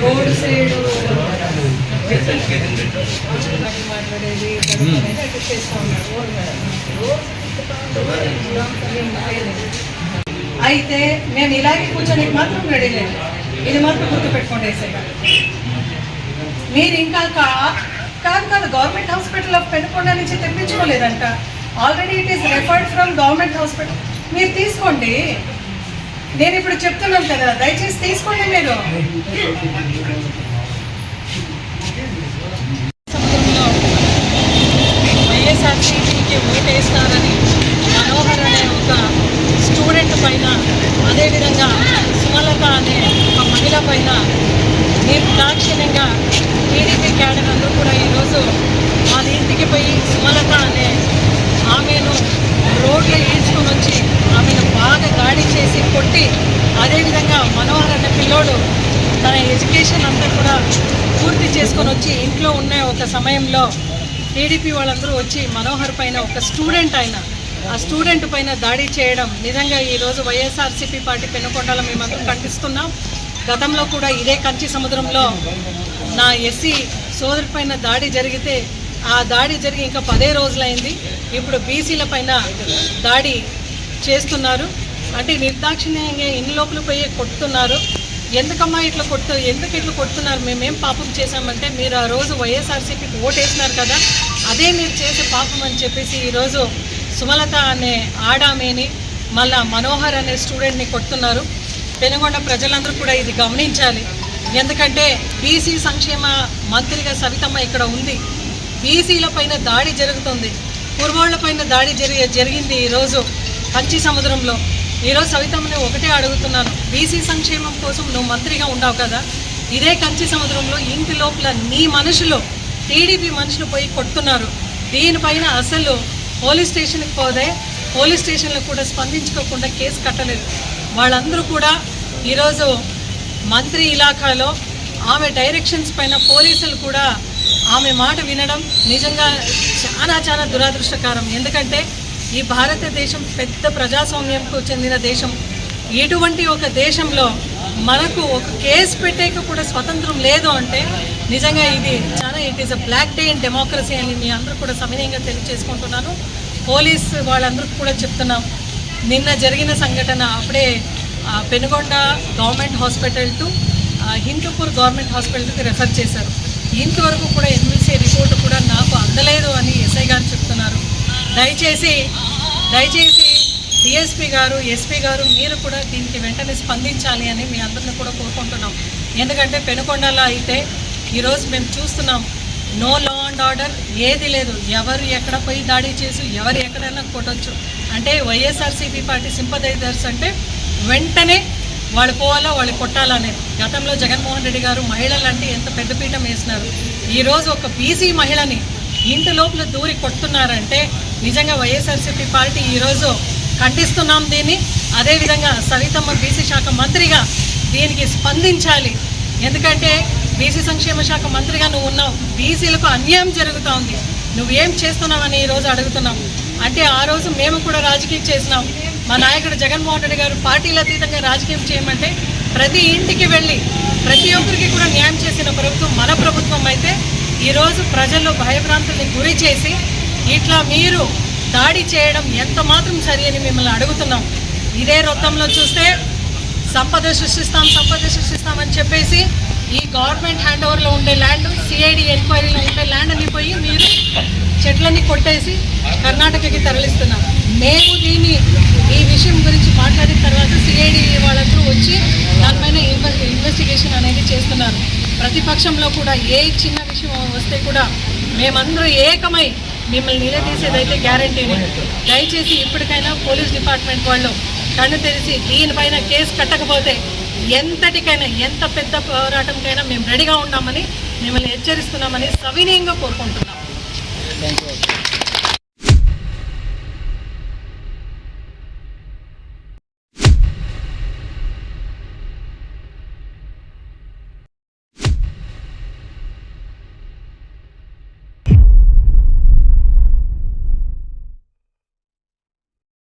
Road side మాట్లాడేది చేస్తూ ఉన్నారు. అయితే మేము ఇలాగే కూర్చొని మాత్రం రెడీ లేదు. ఇది మాత్రం గుర్తుపెట్టుకోండి. మీరు ఇంకా కాదు గవర్నమెంట్ హాస్పిటల్ ఆఫ్ పెనుకొండ నుంచి తెప్పించుకోలేదంట. Already it is referred from government hospital. మీరు తీసుకోండి. నేను ఇప్పుడు చెప్తున్నాను కదా, దయచేసి తీసుకోండి. మీరు వైఎస్ఆర్సీపీకి ఓటేస్తారని మనోహర్ అనే ఒక స్టూడెంట్ పైన, అదేవిధంగా సుమలత అనే ఒక మహిళ పైన నిర్దాక్షిణ్యంగా టీడీపీ క్యాడర్ అందరూ కూడా ఈరోజు వాళ్ళ ఇంటికి పోయి సుమలత అనే ఆమెను రోడ్లో ఈడ్చుకొని వచ్చి ఆమెను బాగా దాడి చేసి కొట్టి, అదేవిధంగా మనోహర్ అనే పిల్లోడు తన ఎడ్యుకేషన్ అంతా కూడా పూర్తి చేసుకొని వచ్చి ఇంట్లో ఉన్న ఒక సమయంలో టీడీపీ వాళ్ళందరూ వచ్చి మనోహర్ పైన, ఒక స్టూడెంట్ అయిన ఆ స్టూడెంట్ పైన దాడి చేయడం నిజంగా ఈరోజు వైఎస్ఆర్సీపీ పార్టీ పెనుకొండలో మేమందరం ఖండిస్తున్నాం. గతంలో కూడా ఇదే కంచి సముద్రంలో నా ఎస్సీ సోదరి పైన దాడి జరిగితే ఆ దాడి జరిగి ఇంకా 10 రోజులైంది. ఇప్పుడు బీసీల పైన దాడి చేస్తున్నారు. అంటే నిర్దాక్షిణ్యంగా ఇన్ని లోపల పోయి కొడుతున్నారు. ఎందుకమ్మా ఎందుకు ఇట్లా కొడుతున్నారు? మేమేం పాపం చేశామంటే, మీరు ఆ రోజు వైఎస్ఆర్సీపీకి ఓటేసినారు కదా, అదే మీరు చేసే పాపం అని చెప్పేసి ఈరోజు సుమలత అనే ఆడామేని మళ్ళా మనోహర్ అనే స్టూడెంట్ని కొడుతున్నారు. పెనుగొండ ప్రజలందరూ కూడా ఇది గమనించాలి. ఎందుకంటే బీసీ సంక్షేమ మంత్రిగా సవితమ్మ ఇక్కడ ఉంది. బీసీల పైన దాడి జరుగుతుంది, కుర్మోళ్ల పైన దాడి జరిగింది ఈరోజు కంచి సముద్రంలో. ఈరోజు సవితమ్మని ఒకటే అడుగుతున్నాను, బీసీ సంక్షేమం కోసం నువ్వు మంత్రిగా ఉన్నావు కదా, ఇదే కంచి సముద్రంలో ఇంటి లోపల నీ మనుషులు, టీడీపీ మనుషులు పోయి కొడుతున్నారు. దీనిపైన అసలు పోలీస్ స్టేషన్కి పోతే పోలీస్ స్టేషన్లో కూడా స్పందించుకోకుండా కేసు కట్టలేదు. వాళ్ళందరూ కూడా ఈరోజు మంత్రి ఇలాఖాలో ఆమె డైరెక్షన్స్ పైన పోలీసులు కూడా ఆమె మాట వినడం నిజంగా చాలా దురదృష్టకరం. ఎందుకంటే ఈ భారతదేశం పెద్ద ప్రజాస్వామ్యంకు చెందిన దేశం. ఇటువంటి ఒక దేశంలో మనకు ఒక కేసు పెట్టేక కూడా స్వతంత్రం లేదు అంటే నిజంగా ఇది it is a black day in democracy అని మీ అందరూ కూడా సవినయంగా తెలియజేసుకుంటున్నాను. పోలీస్ వాళ్ళందరికీ కూడా చెప్తున్నాం, నిన్న జరిగిన సంఘటన అప్పుడే Penukonda government hospital to Hindupur government హాస్పిటల్కి రెఫర్ చేశారు. ఇంతవరకు కూడా ఎన్విసి రిపోర్టు కూడా నాకు అందలేదు అని ఎస్ఐ గారు చెప్తున్నారు. దయచేసి డిఎస్పీ గారు, ఎస్పీ గారు మీరు కూడా దీనికి వెంటనే స్పందించాలి అని మీ అందరిని కూడా కోరుకుంటున్నాం. ఎందుకంటే పెనుకొండలో అయితే ఈరోజు మేము చూస్తున్నాం, నో లా అండ్ ఆర్డర్ ఏది లేదు. ఎవరు ఎక్కడ పోయి దాడి చేసి ఎవరు ఎక్కడైనా కొట్టచ్చు. అంటే వైఎస్ఆర్సీపీ పార్టీ సింపథైజర్స్ అంటే వెంటనే వాళ్ళు పోవాలా, వాళ్ళు కొట్టాలనేది. గతంలో జగన్మోహన్ రెడ్డి గారు మహిళలంటే ఎంత పెద్దపీఠం వేసినారు. ఈరోజు ఒక బీసీ మహిళని ఇంటి లోపల దూరి కొడుతున్నారంటే నిజంగా వైఎస్ఆర్సీపీ పార్టీ ఈరోజు ఖండిస్తున్నాం దీన్ని. అదేవిధంగా సవితమ్మ బీసీ శాఖ మంత్రిగా దీనికి స్పందించాలి. ఎందుకంటే బీసీ సంక్షేమ శాఖ మంత్రిగా నువ్వు ఉన్నావు, బీసీలకు అన్యాయం జరుగుతూ ఉంది, నువ్వేం చేస్తున్నావని ఈరోజు అడుగుతున్నాం. అంటే ఆ రోజు మేము కూడా రాజకీయం చేసినాం. మా నాయకుడు జగన్మోహన్ రెడ్డి గారు పార్టీల అతీతంగా రాజకీయం చేయమంటే ప్రతి ఇంటికి వెళ్ళి ప్రతి ఒక్కరికి కూడా న్యాయం చేసిన ప్రభుత్వం మన ప్రభుత్వం అయితే ఈరోజు ప్రజల్లో భయభ్రాంతుల్ని గురి చేసి ఇట్లా మీరు దాడి చేయడం ఎంత మాత్రం సరి అని మిమ్మల్ని అడుగుతున్నాం. ఇదే రొత్తంలో చూస్తే సంపద సృష్టిస్తామని చెప్పేసి ఈ గవర్నమెంట్ హ్యాండ్ ఓవర్లో ఉండే ల్యాండ్, సిఐడి ఎంక్వైరీలో ఉండే ల్యాండ్ అని పోయి మీరు చెట్లన్నీ కొట్టేసి కర్ణాటకకి తరలిస్తున్నాం. మేము ఈ విషయం గురించి మాట్లాడిన తర్వాత సిఐడి వాళ్ళందరూ వచ్చి దానిపైన ఇన్వెస్టిగేషన్ అనేది చేస్తున్నారు. ప్రతిపక్షంలో కూడా ఏ చిన్న విషయం వస్తే కూడా మేమందరూ ఏకమై మిమ్మల్ని నిలదీసేదైతే గ్యారంటీని. దయచేసి ఇప్పటికైనా పోలీస్ డిపార్ట్మెంట్ వాళ్ళు కన్ను తెరిచి దీనిపైన కేసు కట్టకపోతే ఎంతటికైనా, ఎంత పెద్ద పోరాటంకైనా మేము రెడీగా ఉన్నామని మిమ్మల్ని హెచ్చరిస్తున్నామని సవినయంగా కోరుకుంటున్నాం.